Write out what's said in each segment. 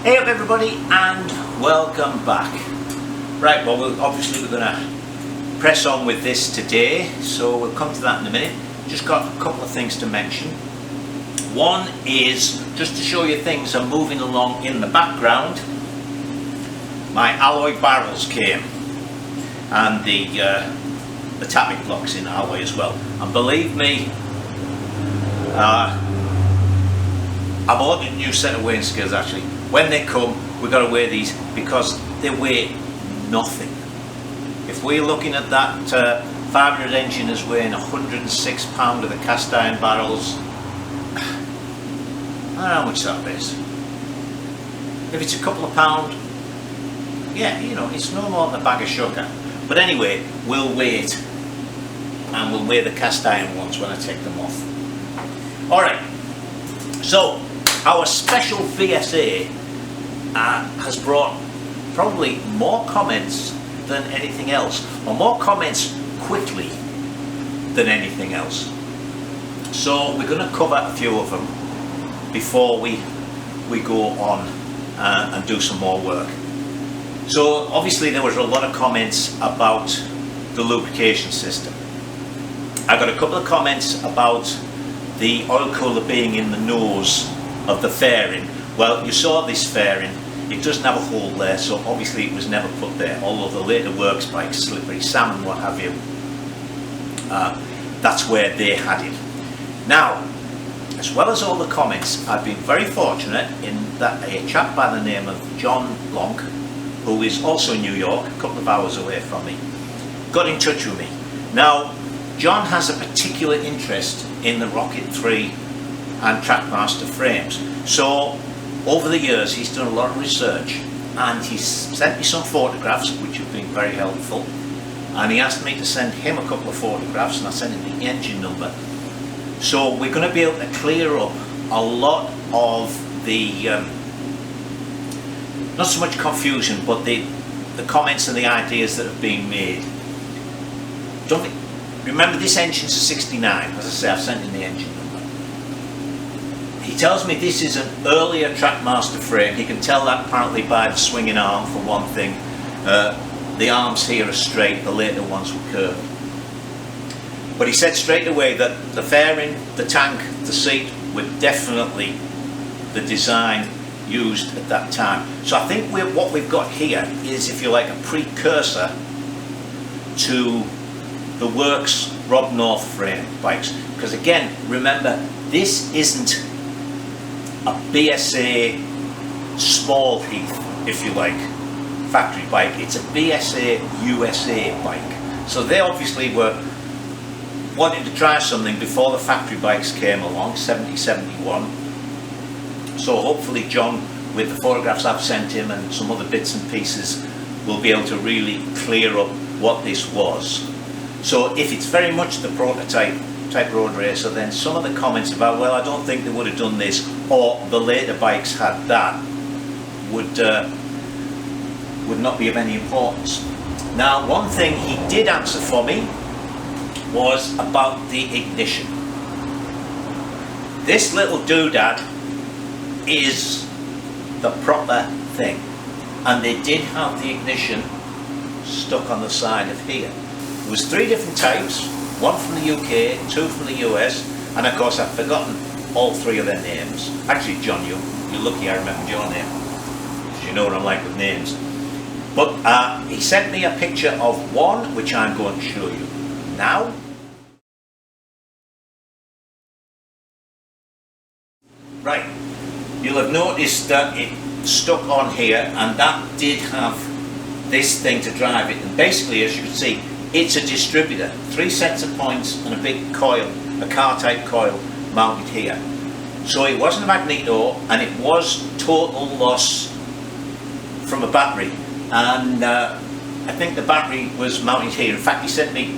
Hey up everybody and welcome back. Right, well obviously we're going to press on with this today, so we'll come to that in a minute. Just got a couple of things to mention. One is just to show you things are moving along in the background. My alloy barrels came and the tapping blocks in alloy as well. And believe me, I bought a new set of weighing scales actually. When they come, we've got to weigh these because they weigh nothing. If we're looking at that 500 engine is weighing 106 pound of the cast iron barrels, I don't know how much that is. If it's a couple of pound, yeah, you know, it's no more than a bag of sugar. But anyway, we'll weigh it, and we'll weigh the cast iron ones when I take them off. Alright, so our special BSA has brought probably more comments than anything else, or more comments quickly than anything else. So we're going to cover a few of them before we go on and do some more work. So obviously there was a lot of comments about the lubrication system. I got a couple of comments about the oil cooler being in the nose of the fairing. Well, you saw this fairing, it doesn't have a hole there, so obviously it was never put there, although the later works bikes, Slippery Sam and what have you, that's where they had it. Now, as well as all the comments, I've been very fortunate in that a chap by the name of John Blanc, who is also in New York, a couple of hours away from me, got in touch with me. Now, John has a particular interest in the Rocket 3 and Trackmaster frames. So, over the years, he's done a lot of research, and he's sent me some photographs, which have been very helpful. And he asked me to send him a couple of photographs, and I sent him the engine number. So, we're going to be able to clear up a lot of the not so much confusion, but the comments and the ideas that have been made. Remember, this engine's a 69. As I say, I've sent in the engine number. He tells me this is an earlier Trackmaster frame. He can tell that apparently by the swinging arm, for one thing. The arms here are straight, the later ones were curved. But he said straight away that the fairing, the tank, the seat were definitely the design used at that time. So I think what we've got here is, if you like, a precursor to the Works Rob North frame bikes. Because again, remember, this isn't a BSA small heath, if you like, factory bike. It's a BSA USA bike. So they obviously were wanting to try something before the factory bikes came along, 70, 71. So hopefully John, with the photographs I've sent him and some other bits and pieces, will be able to really clear up what this was. So if it's very much the prototype type road racer, then some of the comments about, well, I don't think they would have done this, or the later bikes had that, would not be of any importance. Now, one thing he did answer for me was about the ignition. This little doodad is the proper thing, and they did have the ignition stuck on the side of here. There was 3 different types, one from the UK, 2 from the US, and of course I've forgotten all 3 of their names. Actually, John, you're lucky I remembered your name, because you know what I'm like with names. But he sent me a picture of one, which I'm going to show you now. Right, you'll have noticed that it stuck on here, and that did have this thing to drive it. And basically, as you can see, it's a distributor. 3 sets of points and a big coil, a car type coil mounted here. So it wasn't a magneto, and it was total loss from a battery. And I think the battery was mounted here. In fact, he sent me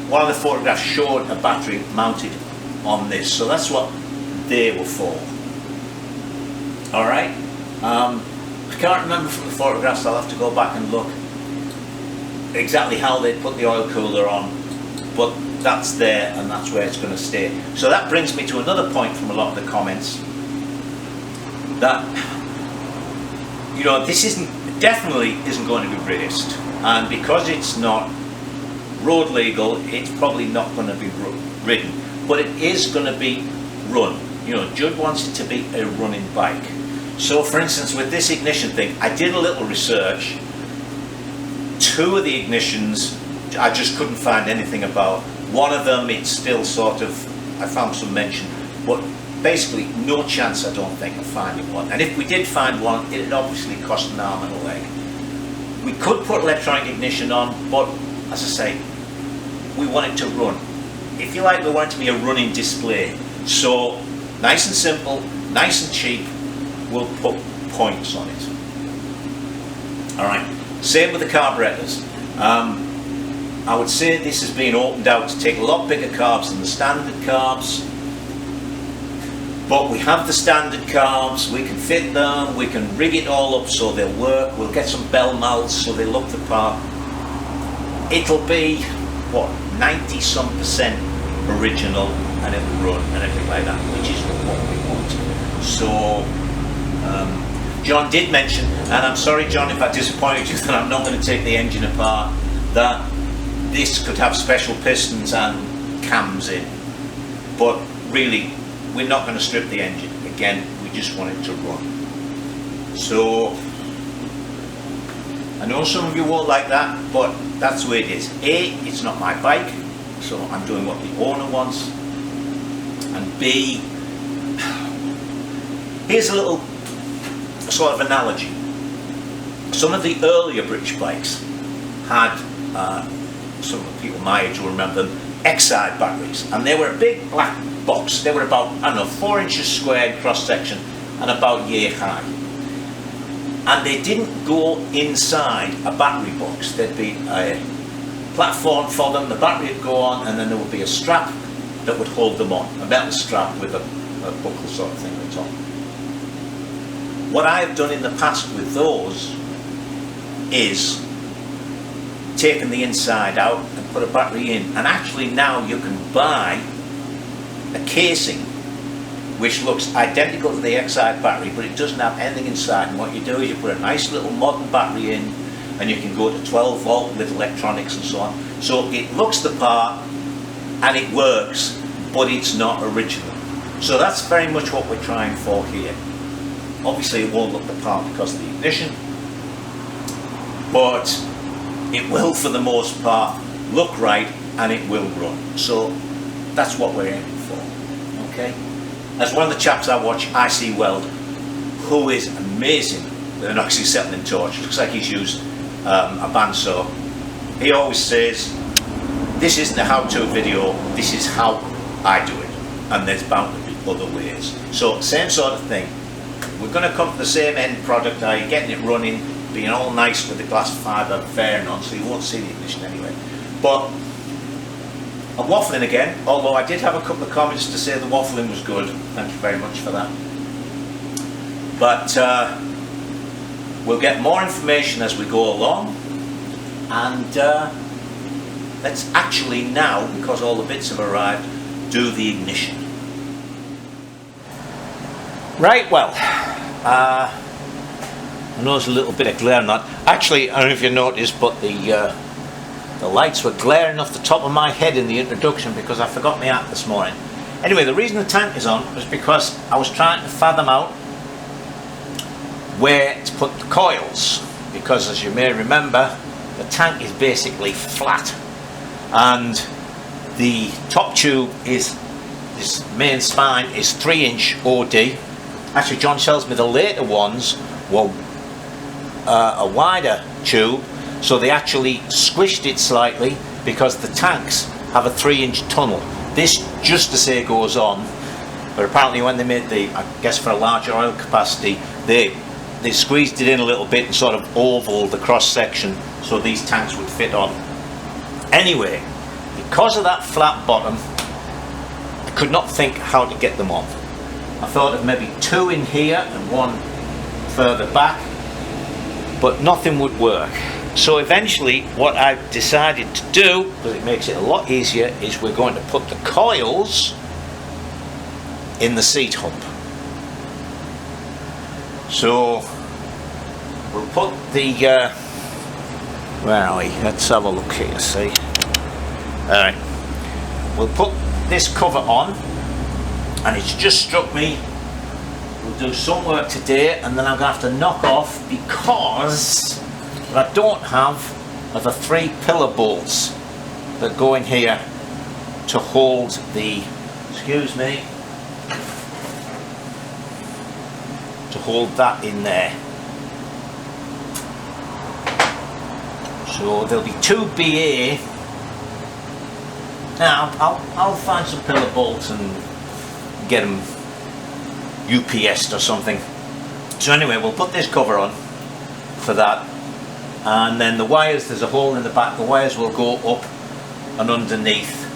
one of the photographs showed a battery mounted on this. So that's what they were for. Alright, I can't remember from the photographs, I'll have to go back and look exactly how they put the oil cooler on, but that's there and that's where it's going to stay. So that brings me to another point from a lot of the comments, that you know, this definitely isn't going to be raced, and because it's not road legal, it's probably not going to be ridden, but it is going to be run. You know, Judd wants it to be a running bike. So for instance, with this ignition thing, I did a little research. 2 of the ignitions I just couldn't find anything about. One of them, it's still sort of, I found some mention, but basically no chance, I don't think, of finding one. And if we did find one, it'd obviously cost an arm and a leg. We could put electronic ignition on, but as I say, we want it to run. If you like, we want it to be a running display. So nice and simple, nice and cheap, we'll put points on it. Alright, same with the carburetors. I would say this has been opened out to take a lot bigger carbs than the standard carbs. But we have the standard carbs, we can fit them, we can rig it all up so they'll work, we'll get some bell mouths so they look the part. It'll be, what, 90-some% original, and it'll run and everything like that, which is what we want. So, John did mention, and I'm sorry John if I disappointed you that I'm not going to take the engine apart, that this could have special pistons and cams in, but really we're not going to strip the engine. Again, we just want it to run. So I know some of you won't like that, but that's the way it is. A, it's not my bike, so I'm doing what the owner wants, and B, here's a little sort of analogy. Some of the earlier British bikes had, some of the people my age will remember them, Exide batteries, and they were a big black box. They were about, I don't know, 4 inches squared cross section and about yay high. And they didn't go inside a battery box. There'd be a platform for them, the battery would go on, and then there would be a strap that would hold them on, a metal strap with a buckle sort of thing at the top. What I've done in the past with those is taken the inside out and put a battery in, and actually now you can buy a casing which looks identical to the Exide battery, but it doesn't have anything inside, and what you do is you put a nice little modern battery in, and you can go to 12 volt with electronics and so on. So it looks the part and it works, but it's not original. So that's very much what we're trying for here. Obviously it won't look the part because of the ignition, but it will for the most part look right and it will run. So that's what we're aiming for. Okay? As one of the chaps I watch, IC Weld, who is amazing with an oxyacetylene torch, looks like he's used a bandsaw. He always says, this isn't a how-to video, this is how I do it, and there's bound to be other ways. So same sort of thing. We're going to come to the same end product now. You're getting it running, being all nice with the glass fibre fairing on, so you won't see the ignition anyway. But I'm waffling again, although I did have a couple of comments to say the waffling was good. Thank you very much for that. But we'll get more information as we go along, and let's actually now, because all the bits have arrived, do the ignition. Right, well, I know there's a little bit of glare on that. Actually, I don't know if you noticed, but the lights were glaring off the top of my head in the introduction because I forgot my hat this morning. Anyway, the reason the tank is on was because I was trying to fathom out where to put the coils, because as you may remember, the tank is basically flat, and the top tube is, this main spine is 3-inch OD. Actually, John tells me the later ones were a wider tube, so they actually squished it slightly because the tanks have a 3-inch tunnel. This, just to say, goes on, but apparently when they made the, I guess for a larger oil capacity, they squeezed it in a little bit and sort of ovaled the cross section so these tanks would fit on. Anyway, because of that flat bottom, I could not think how to get them on. I thought of maybe 2 in here and 1 further back, but nothing would work. So eventually what I've decided to do, because it makes it a lot easier, is we're going to put the coils in the seat hump. So we'll put the, where are we? Let's have a look here, see. Alright, we'll put this cover on, and it's just struck me, we'll do some work today, and then I'm going to have to knock off, because what I don't have are the 3 pillar bolts that go in here to hold the, excuse me, to hold that in there. So there'll be 2 BA. Now I'll find some pillar bolts and get them UPS'd or something. So anyway, we'll put this cover on for that, and then the wires, there's a hole in the back, the wires will go up and underneath,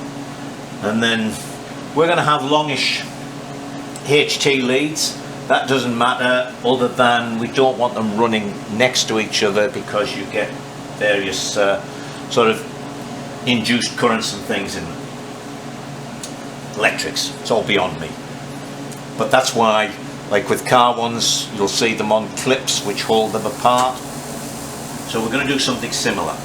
and then we're going to have longish HT leads. That doesn't matter, other than we don't want them running next to each other, because you get various sort of induced currents and things in them. Electrics, it's all beyond me. But that's why, like with car ones, you'll see them on clips which hold them apart. So we're going to do something similar.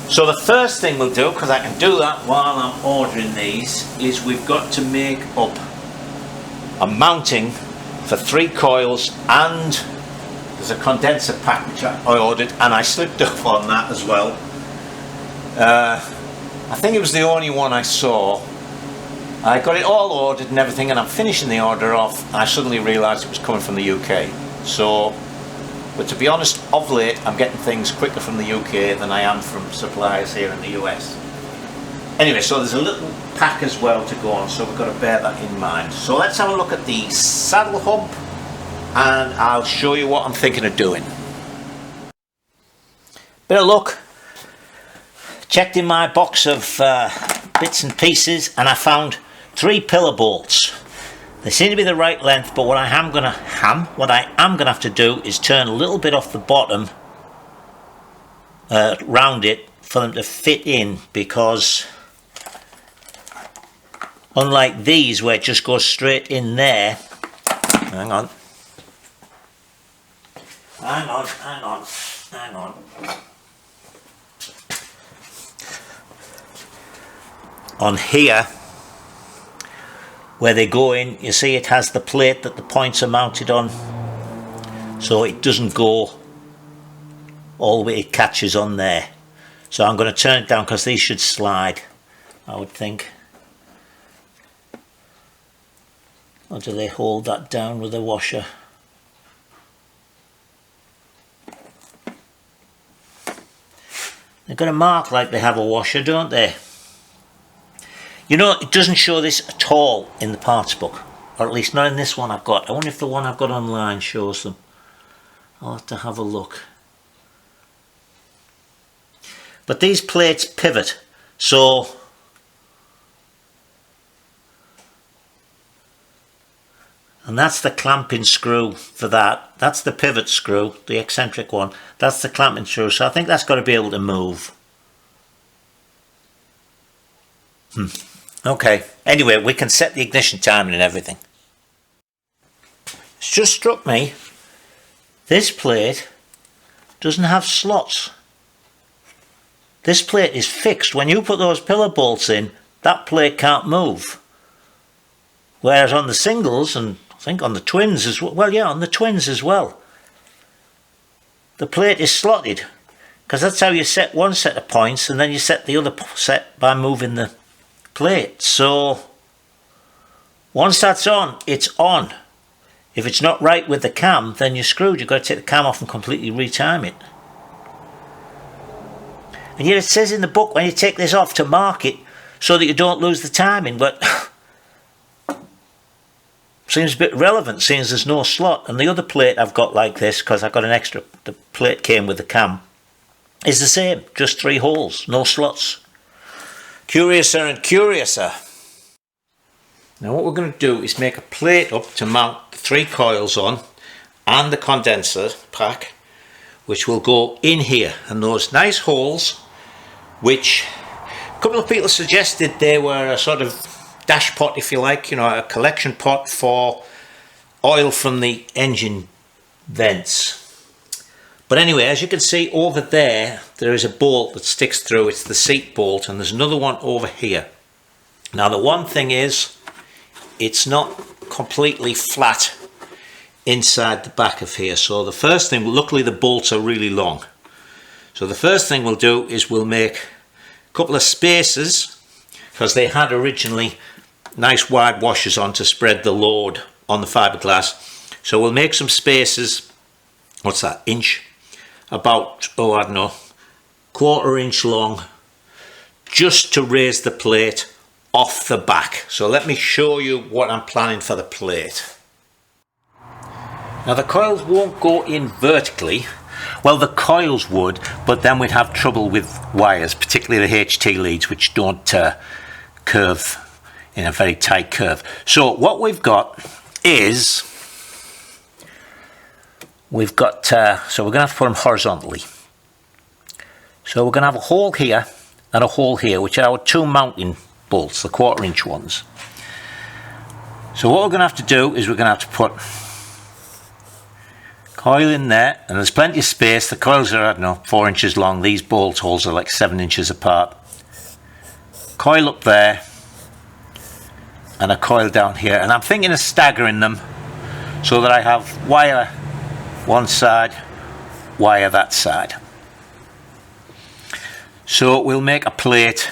So the first thing we'll do, because I can do that while I'm ordering these, is we've got to make up a mounting for 3 coils, and there's a condenser pack which I ordered, and I slipped up on that as well. I think it was the only one I saw. I got it all ordered and everything, and I'm finishing the order off, and I suddenly realised it was coming from the UK. So, but to be honest, of late I'm getting things quicker from the UK than I am from suppliers here in the US. Anyway, so there's a little pack as well to go on, so we've got to bear that in mind. So let's have a look at the saddle hump, and I'll show you what I'm thinking of doing. Bit of luck. Checked in my box of bits and pieces, and I found 3 pillar bolts. They seem to be the right length, but what I am going to have to do is turn a little bit off the bottom round it for them to fit in, because unlike these where it just goes straight in there, hang on, on here where they go in, you see it has the plate that the points are mounted on, so it doesn't go all the way, it catches on there. So I'm going to turn it down, because these should slide, I would think. Or do they hold that down with a washer? They've got a mark like they have a washer, don't they? You know, it doesn't show this at all in the parts book, or at least not in this one I've got. I wonder if the one I've got online shows them. I'll have to have a look. But these plates pivot, so and that's the clamping screw for that. That's the pivot screw, the eccentric one. That's the clamping screw, so I think that's got to be able to move. Okay, anyway, we can set the ignition timing and everything. It's just struck me, this plate doesn't have slots. This plate is fixed. When you put those pillar bolts in, that plate can't move. Whereas on the singles, and I think on the twins as well, well, yeah, on the twins as well, the plate is slotted, because that's how you set one set of points, and then you set the other set by moving the plate. So once that's on, it's on. If it's not right with the cam, then you're screwed. You've got to take the cam off and completely retime it. And yet it says in the book when you take this off to mark it so that you don't lose the timing, but seems a bit relevant seeing as there's no slot. And the other plate I've got like this, because I've got an extra, the plate came with the cam, is the same, just 3 holes, no slots. Curiouser and curiouser. Now what we're going to do is make a plate up to mount the 3 coils on and the condenser pack, which will go in here, and those nice holes, which a couple of people suggested they were a sort of dash pot, if you like, you know, a collection pot for oil from the engine vents. But anyway, as you can see over there, there is a bolt that sticks through. It's the seat bolt, and there's another one over here. Now the one thing is, it's not completely flat inside the back of here. So the first thing, luckily the bolts are really long. So the first thing we'll do is we'll make a couple of spaces, because they had originally nice wide washers on to spread the load on the fiberglass. So we'll make some spaces, what's that, inch? About, oh I don't know, 1/4 inch long, just to raise the plate off the back. So let me show you what I'm planning for the plate. Now the coils won't go in vertically. Well, the coils would, but then we'd have trouble with wires, particularly the HT leads, which don't curve in a very tight curve. So what we've got is, we've got, so we're going to have to put them horizontally. So we're going to have a hole here and a hole here, which are our two mounting bolts, the 1/4 inch ones. So what we're going to have to do is we're going to have to put coil in there, and there's plenty of space. The coils are, I don't know, 4 inches long. These bolt holes are like 7 inches apart. Coil up there, and a coil down here. And I'm thinking of staggering them so that I have wire one side, wire that side. So we'll make a plate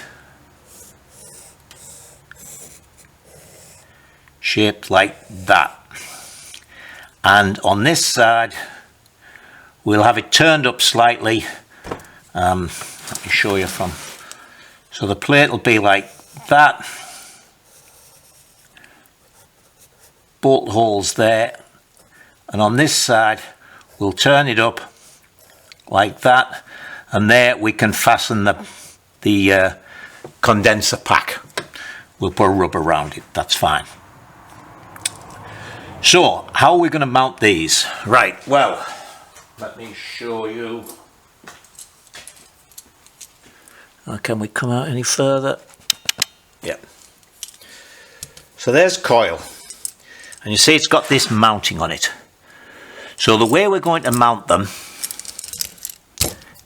shaped like that. And on this side we'll have it turned up slightly. Let me show you from, so the plate will be like that, bolt holes there, and on this side we'll turn it up like that, and there we can fasten the condenser pack. We'll put a rubber around it, that's fine. So, how are we going to mount these? Right, well, let me show you. Can we come out any further? Yeah. So there's coil. And you see it's got this mounting on it. So the way we're going to mount them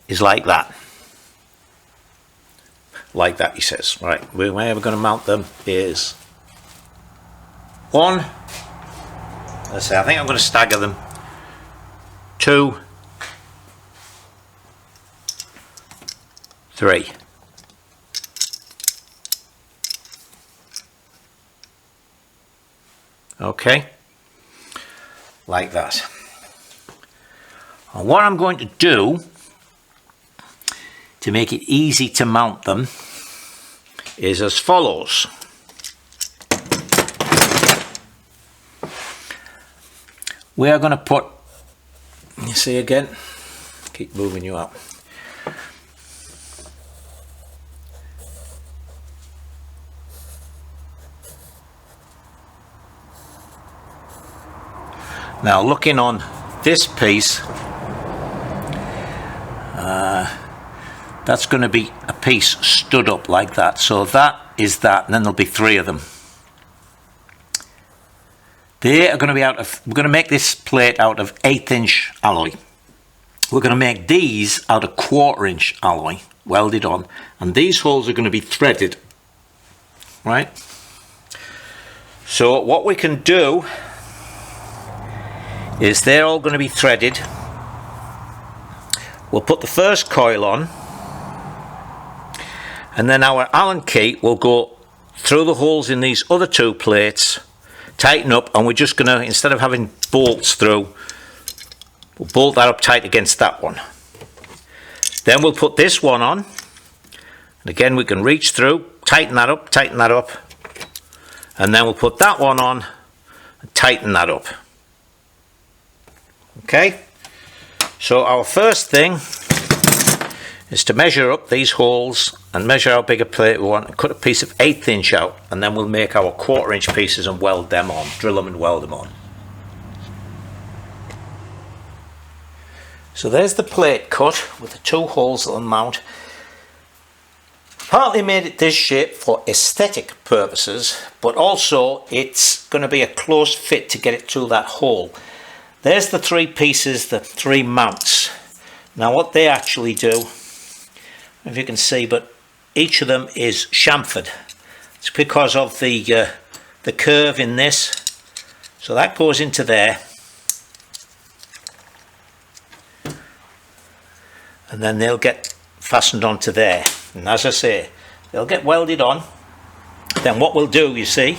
is like that. Like that, he says. Right, the way we're going to mount them is one. Let's say, I think I'm going to stagger them. 2, 3. Okay, like that. And what I'm going to do to make it easy to mount them is as follows. We are going to put, you see again, keep moving you up. Now looking on this piece, that's going to be a piece stood up like that. So that is that, and then there'll be 3 of them. They are going to be out of, we're going to make this plate out of 1/8 inch alloy. We're going to make these out of 1/4 inch alloy, welded on, and these holes are going to be threaded, right? So what we can do is they're all going to be threaded. We'll put the first coil on, and then our Allen key will go through the holes in these other 2 plates, tighten up, and we're just going to, instead of having bolts through, we'll bolt that up tight against that one. Then we'll put this one on, and again we can reach through, tighten that up, and then we'll put that one on and tighten that up. Okay, so our first thing is to measure up these holes and measure how big a plate we want, and cut a piece of 1/8 inch out, and then we'll make our 1/4 inch pieces and weld them on, drill them and weld them on. So there's the plate cut with the 2 holes that will mount. Partly made it this shape for aesthetic purposes, but also it's going to be a close fit to get it through that hole. There's the 3 pieces, the 3 mounts. Now what they actually do, if you can see, but each of them is chamfered. It's because of the curve in this. So that goes into there. And then they'll get fastened onto there. And as I say, they'll get welded on. Then what we'll do, you see,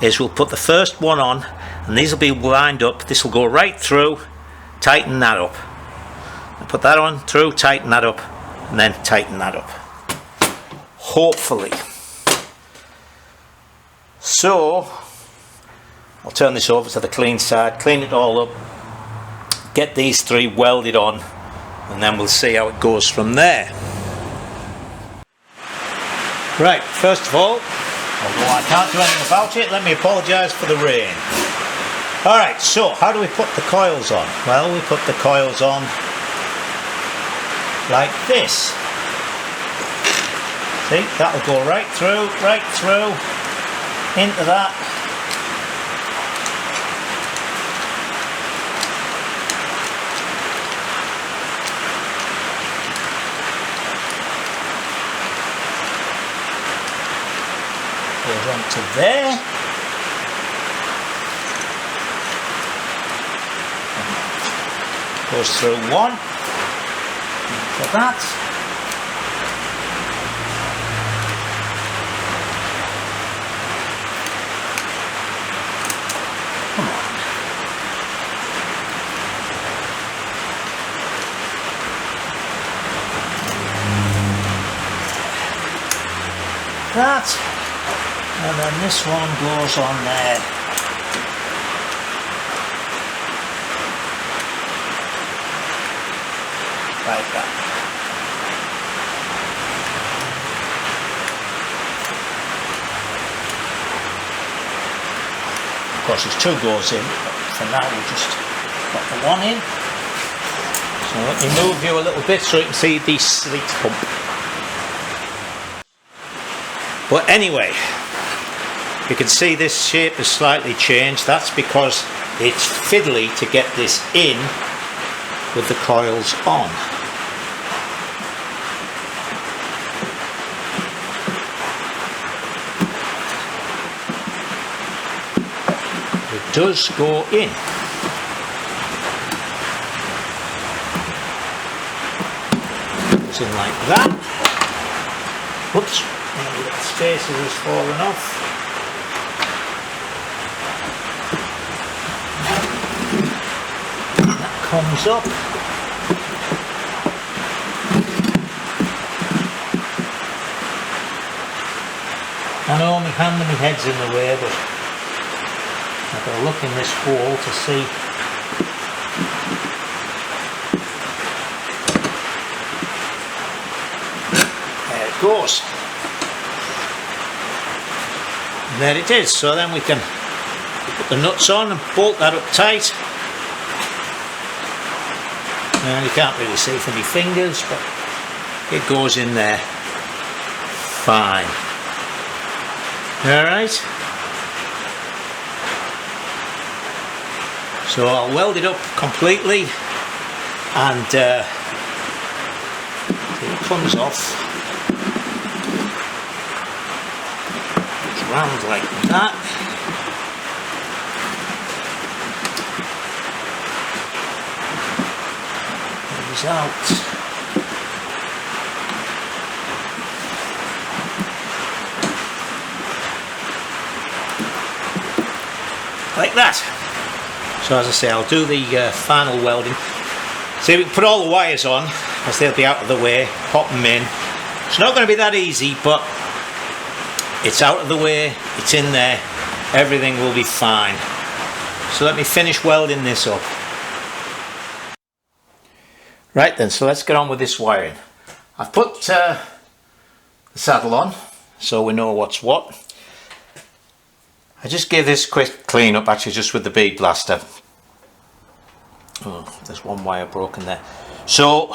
is we'll put the first one on, and these will be lined up. This will go right through, tighten that up. And put that on, through, tighten that up, and then tighten that up. Hopefully. So, I'll turn this over to the clean side, clean it all up, get these three welded on, and then we'll see how it goes from there. Right, first of all, although I can't do anything about it, let me apologise for the rain. Alright, so how do we put the coils on? Well, we put the coils on like this. See, that'll go right through, into that. Goes on to there. Goes through one. Like that. Come on. That. And then this one goes on there. Like that. Of course there's two goes in, but for now we'll just put the one in. So let me move you a little bit so you can see the sleet pump. But anyway, you can see this shape has slightly changed. That's because it's fiddly to get this in with the coils on. It does go in. It's in like that. Whoops, the spacer has fallen off. Comes up. I know my hand and my head's in the way, but I've got to look in this hole to see. There it goes. And there it is. So then we can put the nuts on and bolt that up tight. Now you can't really see from my fingers, but it goes in there fine. Alright, so I'll weld it up completely and it comes off. It's round like that. Out. Like that. So as I say, I'll do the final welding. See, we can put all the wires on as they'll be out of the way, pop them in. It's not going to be that easy, but it's out of the way, it's in there, everything will be fine. So let me finish welding this up. Right then, so let's get on with this wiring. I've put the saddle on so we know what's what. I just gave this quick clean up actually just with the bead blaster. Oh, there's one wire broken there. So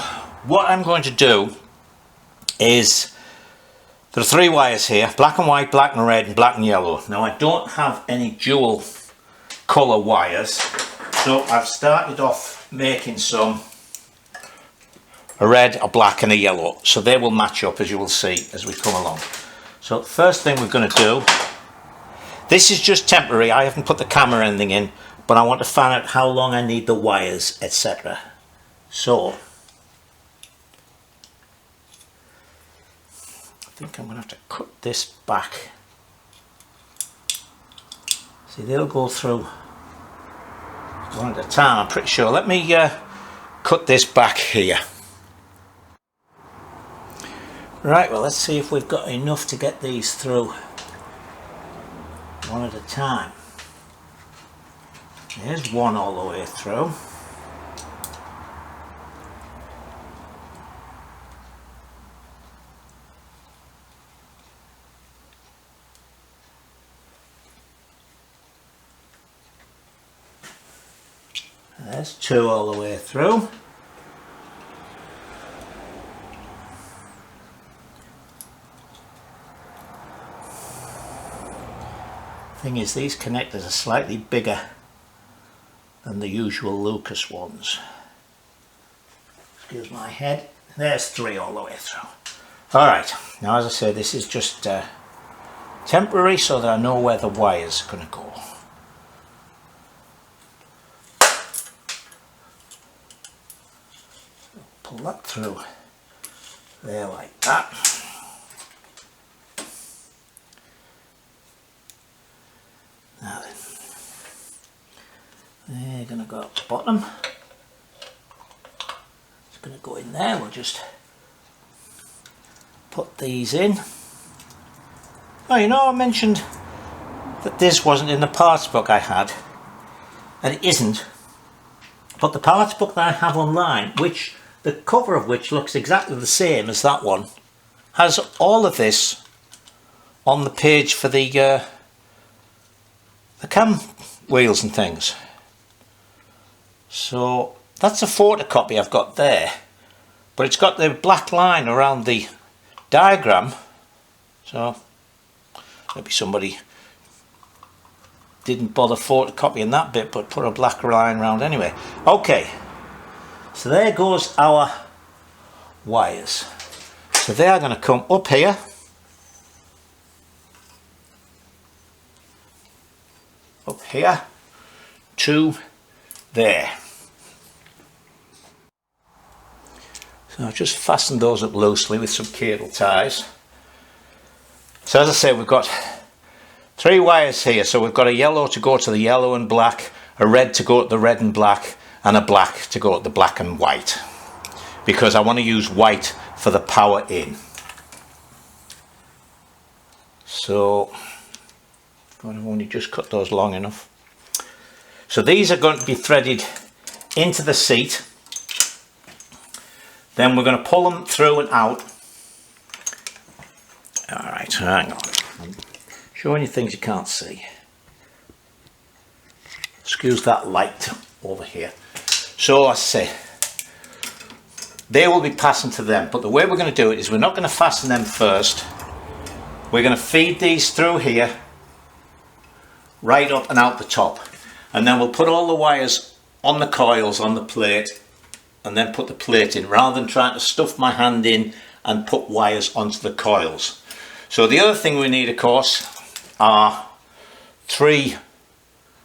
what I'm going to do is, there are three wires here, black and white, black and red, and black and yellow. Now I don't have any dual colour wires, so I've started off making some a red, a black and a yellow. So they will match up, as you will see as we come along. So first thing we're going to do, this is just temporary. I haven't put the camera or anything in, but I want to find out how long I need the wires, etc. So I think I'm going to have to cut this back. See, they'll go through one at a time, I'm pretty sure. Let me cut this back here. Right, well, let's see if we've got enough to get these through one at a time. There's one all the way through. There's two all the way through. Thing is, these connectors are slightly bigger than the usual Lucas ones. Excuse my head. There's three all the way through. Alright, now as I say, this is just temporary so that I know where the wire's going to go. Pull that through there like that. Now then, they're going to go up the bottom. It's going to go in there. We'll just put these in. Oh, you know, I mentioned that this wasn't in the parts book I had, and it isn't. But the parts book that I have online, which the cover of which looks exactly the same as that one, has all of this on the page for the cam wheels and things. So that's a photocopy I've got there, but it's got the black line around the diagram, so maybe somebody didn't bother photocopying that bit but put a black line around anyway. Okay, so there goes our wires. So they are going to come up here, up here to there. So I've just fastened those up loosely with some cable ties. So as I say, we've got three wires here. So we've got a yellow to go to the yellow and black, a red to go to the red and black, and a black to go to the black and white, because I want to use white for the power in. So I've only just cut those long enough. So these are going to be threaded into the seat. Then we're going to pull them through and out. Alright, hang on. I'm showing you things you can't see. Excuse that light over here. So I say, they will be passing to them, but the way we're going to do it is we're not going to fasten them first. We're going to feed these through here, right up and out the top, and then we'll put all the wires on the coils on the plate and then put the plate in, rather than trying to stuff my hand in and put wires onto the coils. So the other thing we need, of course, are three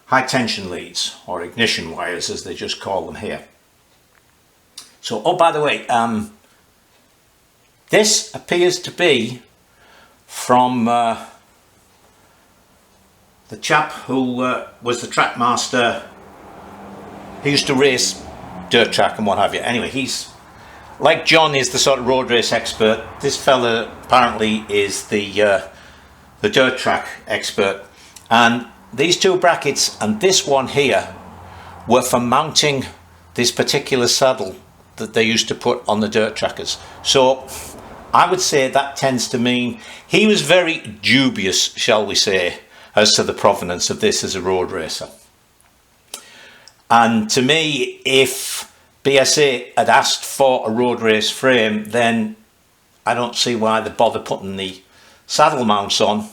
high tension leads, or ignition wires as they just call them here. So, oh, by the way, this appears to be from the chap who was the track master. He used to race dirt track and what have you. Anyway, he's like John is the sort of road race expert. This fella apparently is the dirt track expert. And these two brackets and this one here were for mounting this particular saddle that they used to put on the dirt trackers. So I would say that tends to mean he was very dubious, shall we say, as to the provenance of this as a road racer. And to me, if BSA had asked for a road race frame, then I don't see why they bother putting the saddle mounts on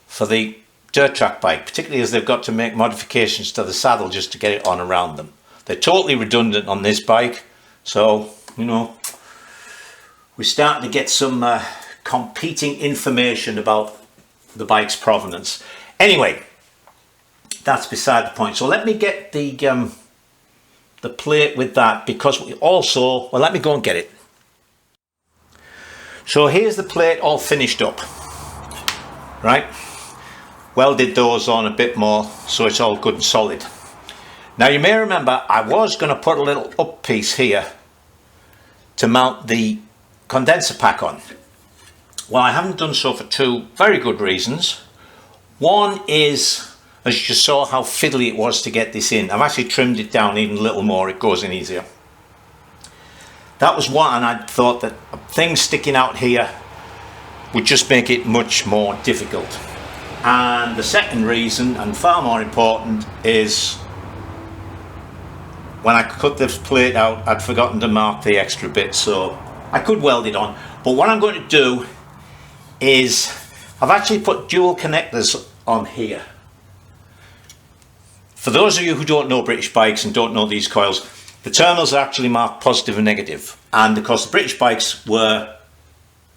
for the dirt track bike, particularly as they've got to make modifications to the saddle just to get it on around them. They're totally redundant on this bike, so, you know, we're starting to get some competing information about the bike's provenance. Anyway, that's beside the point. So let me get the plate with that, because we also, well, let me go and get it. So here's the plate all finished up, right? Welded those on a bit more so it's all good and solid. Now you may remember I was going to put a little up piece here to mount the condenser pack on. Well, I haven't done so for two very good reasons. One is, as you just saw how fiddly it was to get this in. I've actually trimmed it down even a little more, it goes in easier. That was one, and I thought that things sticking out here would just make it much more difficult. And the second reason, and far more important, is when I cut this plate out, I'd forgotten to mark the extra bit, so I could weld it on. But what I'm going to do is, I've actually put dual connectors on here. For those of you who don't know British bikes and don't know these coils, the terminals are actually marked positive and negative. And because the British bikes were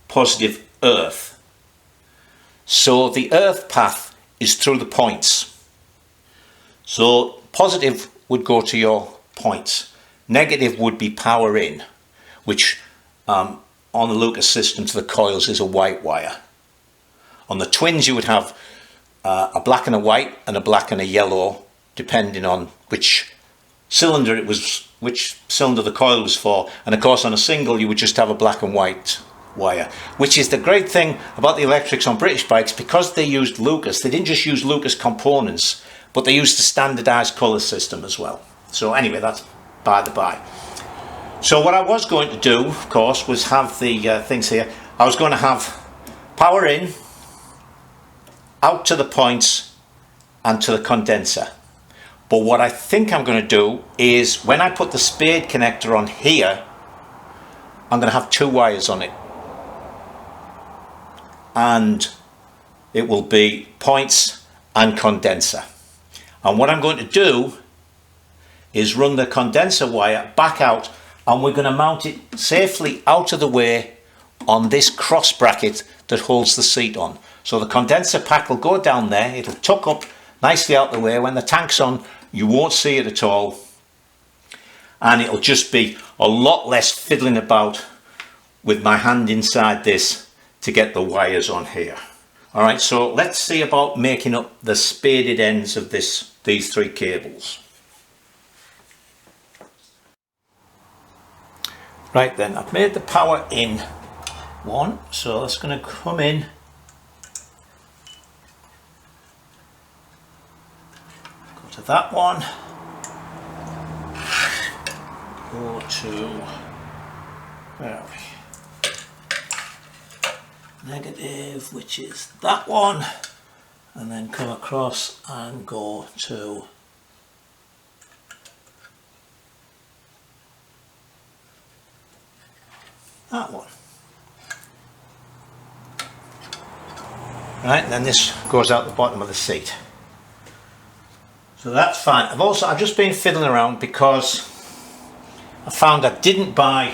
positive earth, so the earth path is through the points. So positive would go to your points. Negative would be power in, which on the Lucas system to the coils is a white wire. On the twins you would have a black and a white and a black and a yellow, depending on which cylinder it was, which cylinder the coil was for. And of course on a single you would just have a black and white wire, which is the great thing about the electrics on British bikes. Because they used Lucas, they didn't just use Lucas components, but they used the standardized colour system as well. So anyway, that's by the by. So what I was going to do, of course, was have the things here. I was going to have power in, out to the points and to the condenser. But what I think I'm going to do is, when I put the spade connector on here, I'm going to have two wires on it. And it will be points and condenser. And what I'm going to do is run the condenser wire back out, and we're going to mount it safely out of the way on this cross bracket that holds the seat on. So the condenser pack will go down there, it'll tuck up nicely out the way. When the tank's on, you won't see it at all, and it'll just be a lot less fiddling about with my hand inside this to get the wires on here. Alright, so let's see about making up the spaded ends of these three cables. Right then, I've made the power in one, so that's going to come in. Go to that one. Go to, where are we? Negative, which is that one, and then come across and go to that one. Right, and then this goes out the bottom of the seat. So that's fine. I've just been fiddling around because I found I didn't buy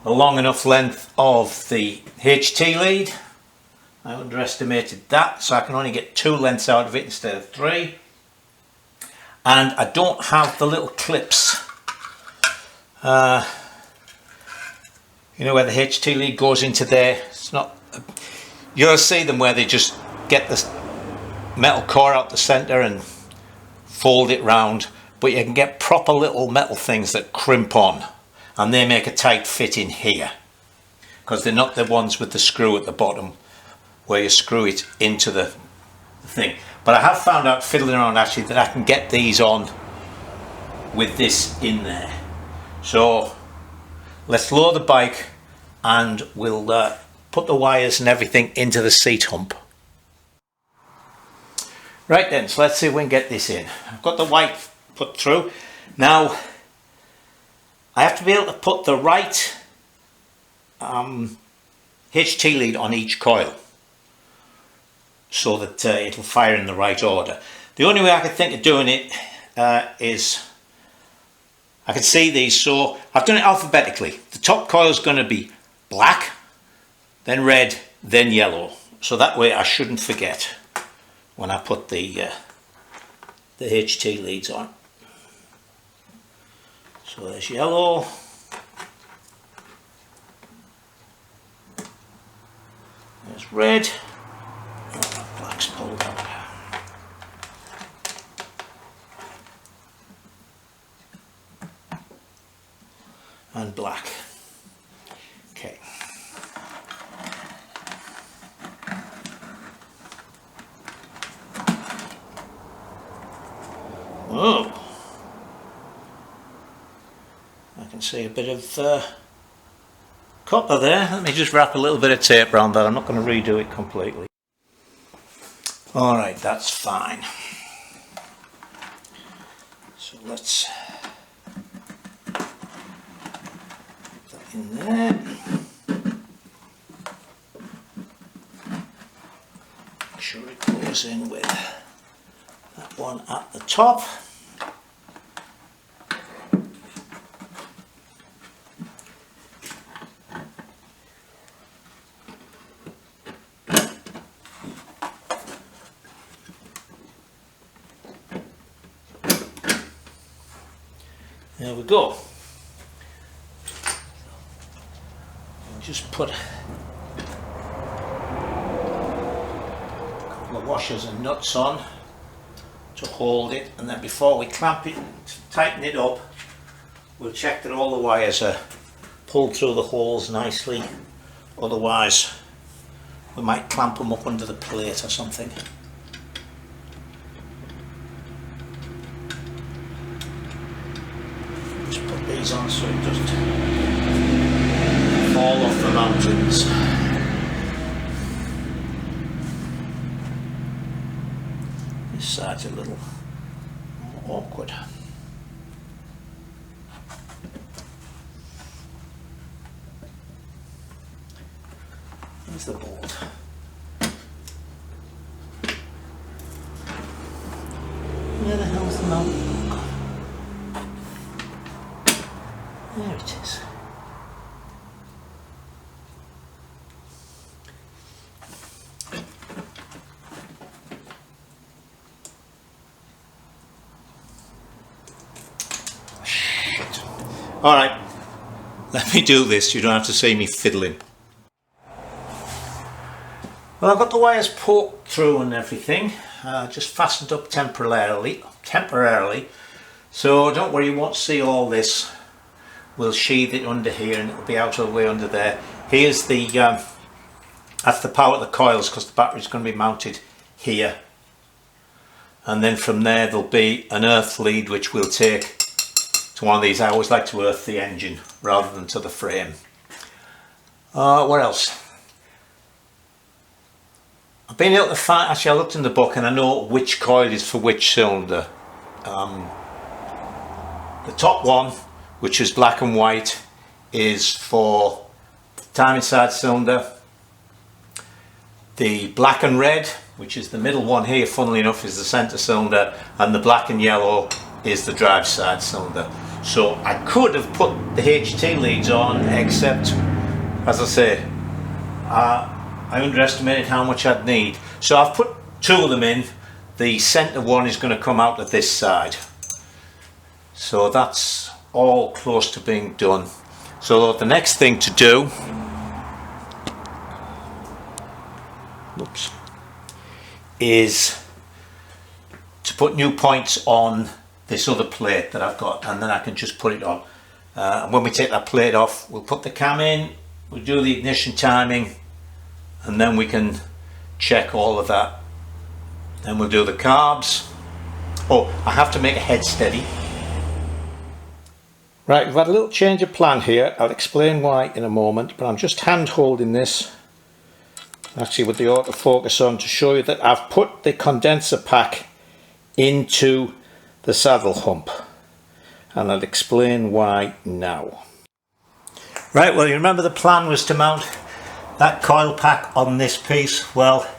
a long enough length of the HT lead. I underestimated that, so I can only get 2 lengths out of it instead of 3. And I don't have the little clips. You know where the HT lead goes into there? It's not. You'll see them where they just get the metal core out the centre and fold it round, but you can get proper little metal things that crimp on, and they make a tight fit in here, because they're not the ones with the screw at the bottom where you screw it into the thing. But I have found out fiddling around actually that I can get these on with this in there. So let's lower the bike and we'll put the wires and everything into the seat hump. Right then, so let's see if we can get this in. I've got the white put through. Now I have to be able to put the right HT lead on each coil so that it'll fire in the right order. The only way I could think of doing it is, I can see these, so I've done it alphabetically. The top coil is going to be black, then red, then yellow. So that way I shouldn't forget when I put the HT leads on. So there's yellow. There's red. Oh, black's pulled up. And black. Okay. Oh, I can see a bit of copper there. Let me just wrap a little bit of tape around that. I'm not going to redo it completely. Alright, that's fine. So let's put that in there. Make sure it goes in with that one at the top. There we go. I'll just put a couple of washers and nuts on to hold it, and then before we clamp it, tighten it up, we'll check that all the wires are pulled through the holes nicely. Otherwise we might clamp them up under the plate or something. Just put these on so it doesn't fall off the mountains. This side's a little more awkward. There's the bolt. Where the hell's the mountain block? There it is. Shit. Alright, let me do this, you don't have to see me fiddling. Well, I've got the wires poked through and everything, just fastened up temporarily, so don't worry, you won't see all this. We'll sheathe it under here and it'll be out of the way under there. Here's the, that's the power of the coils, because the battery's going to be mounted here. And then from there there'll be an earth lead which we'll take to one of these. I always like to earth the engine rather than to the frame. What else? I've been able to find, actually I looked in the book and I know which coil is for which cylinder. The top one, which is black and white, is for timing side cylinder. The black and red, which is the middle one here, funnily enough, is the center cylinder, and the black and yellow is the drive side cylinder. So I could have put the HT leads on, except, as I say, I underestimated how much I'd need. So I've put two of them in. The center one is going to come out of this side. So that's all close to being done. So the next thing to do, is to put new points on this other plate that I've got, and then I can just put it on. And when we take that plate off, we'll put the cam in, we'll do the ignition timing, and then we can check all of that. Then we'll do the carbs. Oh, I have to make a head steady. Right, we've had a little change of plan here. I'll explain why in a moment, but I'm just hand holding this, actually with the autofocus on, to show you that I've put the condenser pack into the saddle hump, and I'll explain why now. Right, well, you remember the plan was to mount that coil pack on this piece. Well,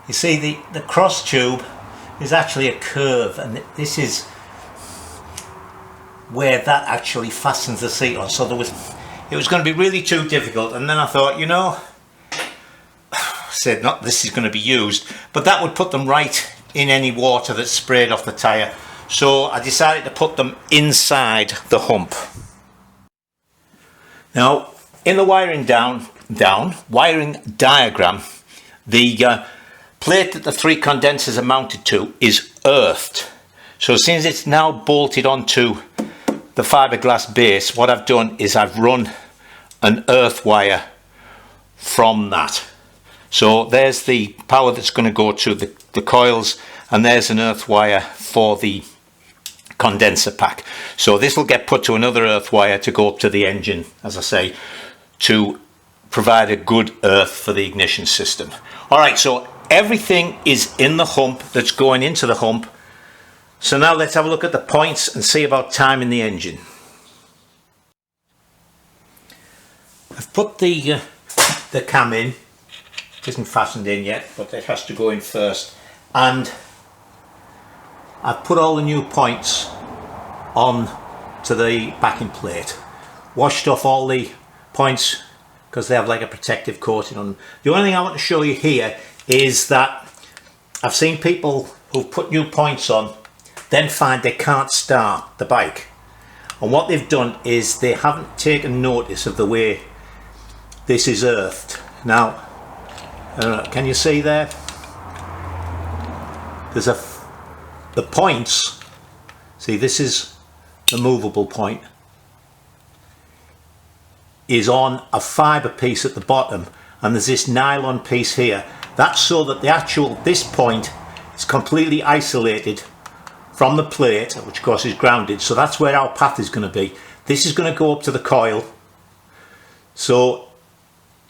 you see the cross tube is actually a curve, and this is where that actually fastens the seat on. So there was, it was going to be really too difficult, and then I thought, you know, said not this is going to be used, but that would put them right in any water that's sprayed off the tyre. So I decided to put them inside the hump. Now, in the wiring wiring diagram, the plate that the 3 condensers are mounted to is earthed. So since it's now bolted onto the fiberglass base, what I've done is I've run an earth wire from that. So there's the power that's going to go to the coils, and there's an earth wire for the condenser pack. So this will get put to another earth wire to go up to the engine, as I say, to provide a good earth for the ignition system. Alright, so everything is in the hump that's going into the hump. So now let's have a look at the points and see about timing the engine. I've put the cam in. It isn't fastened in yet, but it has to go in first. And I've put all the new points on to the backing plate. Washed off all the points because they have like a protective coating on them. The only thing I want to show you here is that I've seen people who've put new points on then find they can't start the bike, and what they've done is they haven't taken notice of the way this is earthed. Now, can you see there? There's the points. See, this is the movable point, is on a fibre piece at the bottom, and there's this nylon piece here. That's so that this point is completely isolated from the plate, which of course is grounded. So that's where our path is going to be. This is going to go up to the coil. So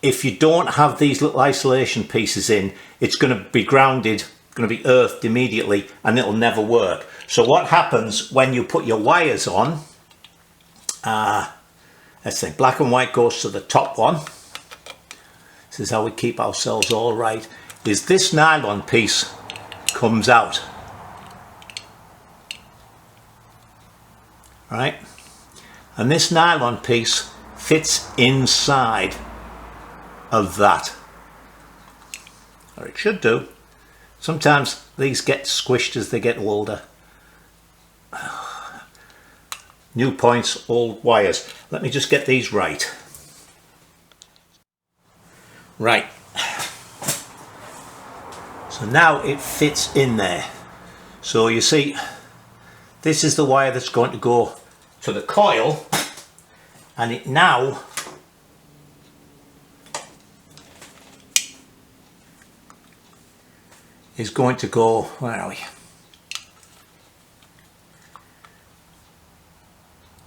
if you don't have these little isolation pieces in, it's going to be grounded, going to be earthed immediately, and it'll never work. So what happens when you put your wires on, let's say black and white goes to the top one. This is how we keep ourselves all right, is this nylon piece comes out. Right? And this nylon piece fits inside of that, or it should do. Sometimes these get squished as they get older. New points, old wires. Let me just get these right. Right. So now it fits in there. So you see, this is the wire that's going to go to the coil, and it now is going to go, where are we?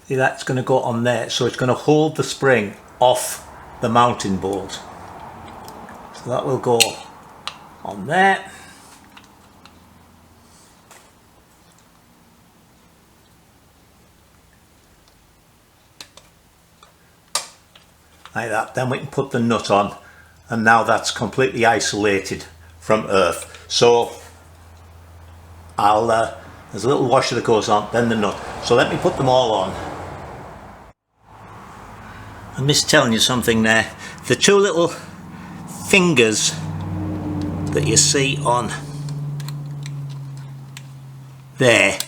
See, that's going to go on there, so it's going to hold the spring off the mounting bolt. So that will go on there. Like that. Then we can put the nut on, and now that's completely isolated from earth. So there's a little washer that goes on, then the nut. So let me put them all on. I missed telling you something there. The two little fingers that you see on there,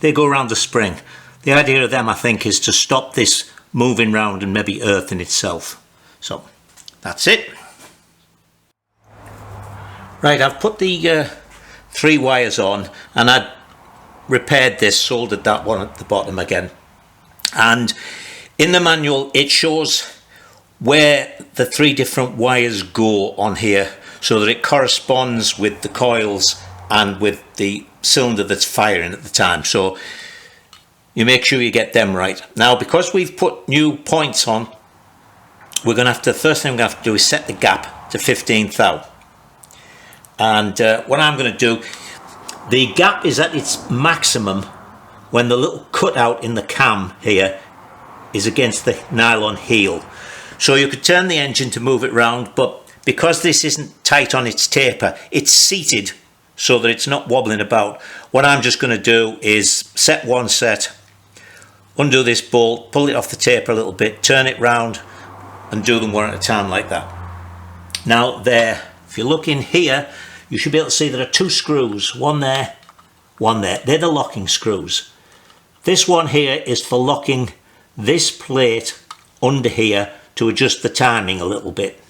they go around the spring. The idea of them, I think, is to stop this moving round and maybe earthing itself. So that's it. Right, I've put the 3 wires on, and I repaired this, soldered that one at the bottom again. And in the manual it shows where the 3 different wires go on here, so that it corresponds with the coils and with the cylinder that's firing at the time. So you make sure you get them right. Now, because we've put new points on, we're going to have to, first thing we're going to have to do is set the gap to 15 thou. And what I'm going to do, the gap is at its maximum when the little cutout in the cam here is against the nylon heel. So you could turn the engine to move it round, but because this isn't tight on its taper, it's seated so that it's not wobbling about. What I'm just going to do is set one set, undo this bolt, pull it off the taper a little bit, turn it round and do them one at a time like that. Now there, if you look in here, you should be able to see there are two screws, one there, one there. They're the locking screws. This one here is for locking this plate under here to adjust the timing a little bit.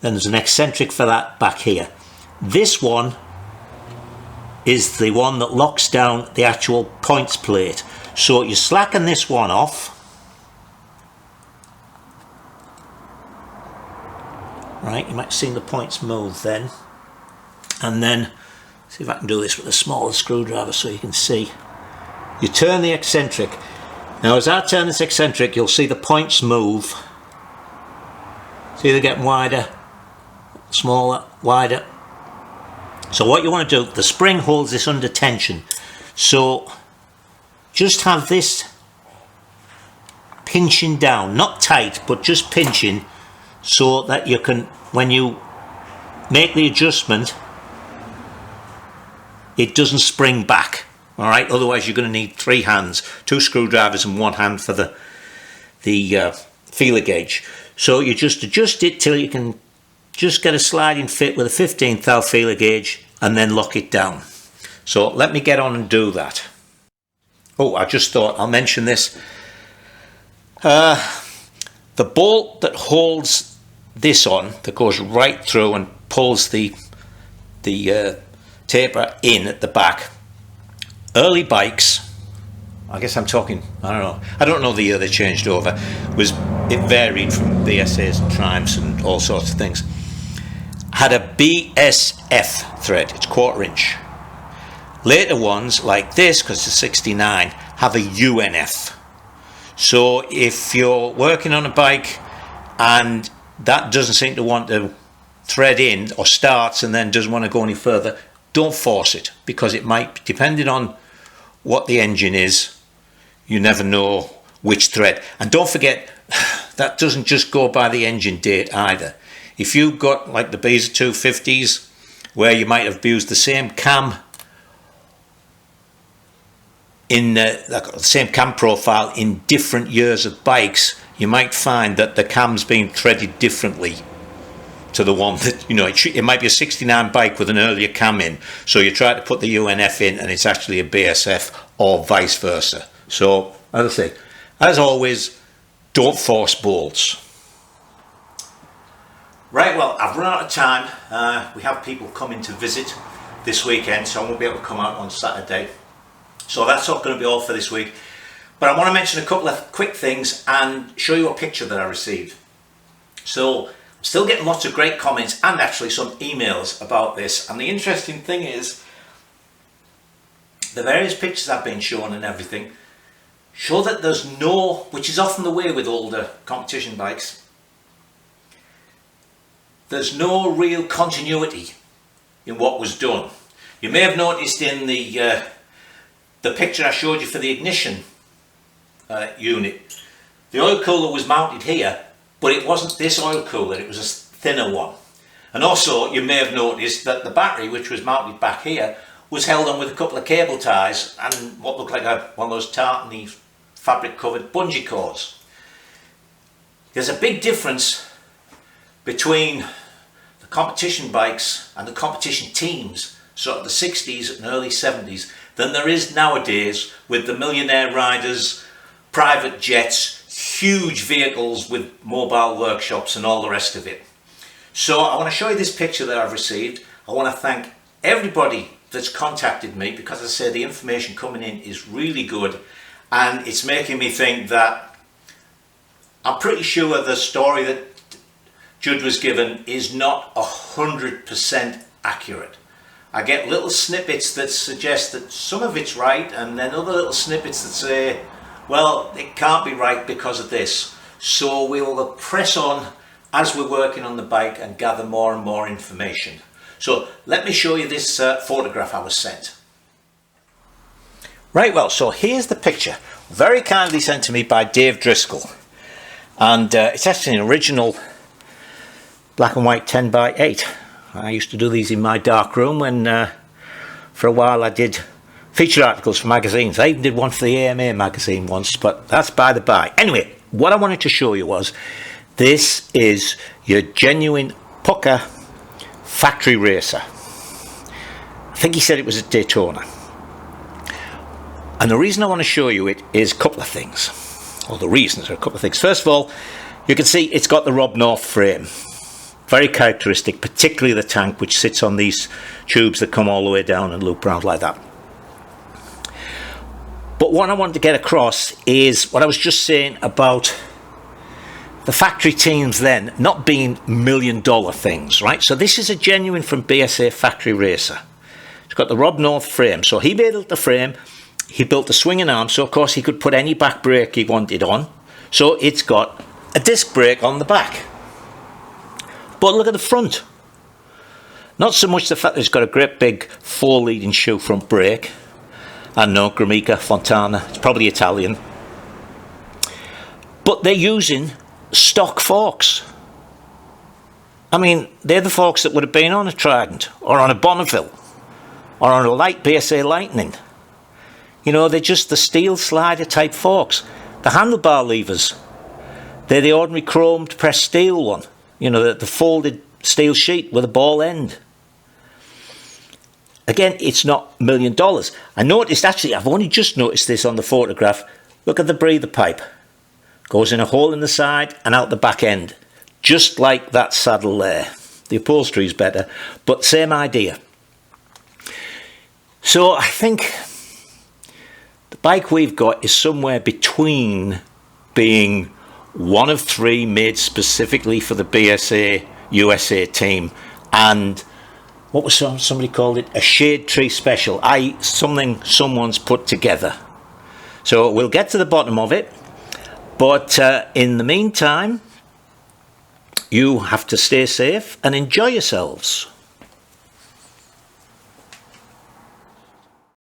Then there's an eccentric for that back here. This one is the one that locks down the actual points plate. So you slacken this one off. Right, you might have seen the points move then. And then, see if I can do this with a smaller screwdriver so you can see. You turn the eccentric. Now as I turn this eccentric, you'll see the points move. See they're getting wider, smaller, wider. So what you want to do, the spring holds this under tension. So just have this pinching down, not tight, but just pinching, so that you can, when you make the adjustment, it doesn't spring back. All right, otherwise you're going to need 3 hands, 2 screwdrivers and 1 hand for the feeler gauge. So you just adjust it till you can just get a sliding fit with a 1/15 thou feeler gauge and then lock it down. So let me get on and do that. Oh, I just thought I'll mention this. The bolt that holds this on, that goes right through and pulls the taper in at the back. Early bikes, I guess I'm talking, I don't know the year they changed over, it varied from BSAs and Triumphs and all sorts of things. Had a BSF thread, it's 1/4 inch. Later ones like this, because it's 69, have a UNF. So if you're working on a bike and that doesn't seem to want to thread in, or starts and then doesn't want to go any further, don't force it, because it might, depending on what the engine is, you never know which thread. And don't forget, that doesn't just go by the engine date either. If you've got like the BSA 250s, where you might have used the same cam in the same cam profile in different years of bikes, you might find that the cam's being threaded differently to the one that, it might be a 69 bike with an earlier cam in, so you try to put the UNF in and it's actually a BSF, or vice versa. So as I say, as always, don't force bolts. Right, well, I've run out of time. We have people coming to visit this weekend, so I won't be able to come out on Saturday. So that's not going to be all for this week. But I want to mention a couple of quick things and show you a picture that I received. So I'm still getting lots of great comments and actually some emails about this. And the interesting thing is, the various pictures I've been shown and everything show that there's no, which is often the way with older competition bikes, there's no real continuity in what was done. You may have noticed in the picture I showed you for the ignition unit, the oil cooler was mounted here, but it wasn't this oil cooler, it was a thinner one. And also you may have noticed that the battery, which was mounted back here, was held on with a couple of cable ties and what looked like one of those tartany fabric covered bungee cords. There's a big difference between the competition bikes and the competition teams, sort of the 60s and early 70s, than there is nowadays with the millionaire riders, private jets, huge vehicles with mobile workshops and all the rest of it. So I want to show you this picture that I've received. I want to thank everybody that's contacted me, because as I say, the information coming in is really good and it's making me think that I'm pretty sure the story that Judd was given is not 100% accurate. I get little snippets that suggest that some of it's right, and then other little snippets that say, well, it can't be right because of this. So we will press on as we're working on the bike and gather more and more information. So let me show you this photograph I was sent. Right, well, so here's the picture, very kindly sent to me by Dave Driscoll. And it's actually an original black and white 10x8. I used to do these in my dark room when for a while I did feature articles for magazines. I even did one for the AMA magazine once, but that's by the by. Anyway, what I wanted to show you was, this is your genuine pucker factory racer. I think he said it was at Daytona. And the reason I want to show you it is a couple of things. Or the reasons are a couple of things. First of all, you can see it's got the Rob North frame. Very characteristic, particularly the tank, which sits on these tubes that come all the way down and loop around like that. But what I wanted to get across is what I was just saying about the factory teams then not being $1 million things, right? So this is a genuine from BSA factory racer. It's got the Rob North frame. So he built the frame, he built the swinging arm, so of course he could put any back brake he wanted on. So it's got a disc brake on the back. But look at the front. Not so much the fact that it's got a great big 4 leading shoe front brake. I know, Gramica, Fontana, it's probably Italian. But they're using stock forks. I mean, they're the forks that would have been on a Trident or on a Bonneville or on a light BSA Lightning. You know, they're just the steel slider type forks. The handlebar levers, they're the ordinary chromed pressed steel one. You know, the folded steel sheet with a ball end. Again, it's not $1 million. I noticed, actually, I've only just noticed this on the photograph. Look at the breather pipe. Goes in a hole in the side and out the back end. Just like that saddle there. The upholstery is better, but same idea. So I think the bike we've got is somewhere between being one of 3 made specifically for the BSA USA team and what was somebody called it, a shade tree special, i.e. something someone's put together. So we'll get to the bottom of it, but in the meantime, you have to stay safe and enjoy yourselves.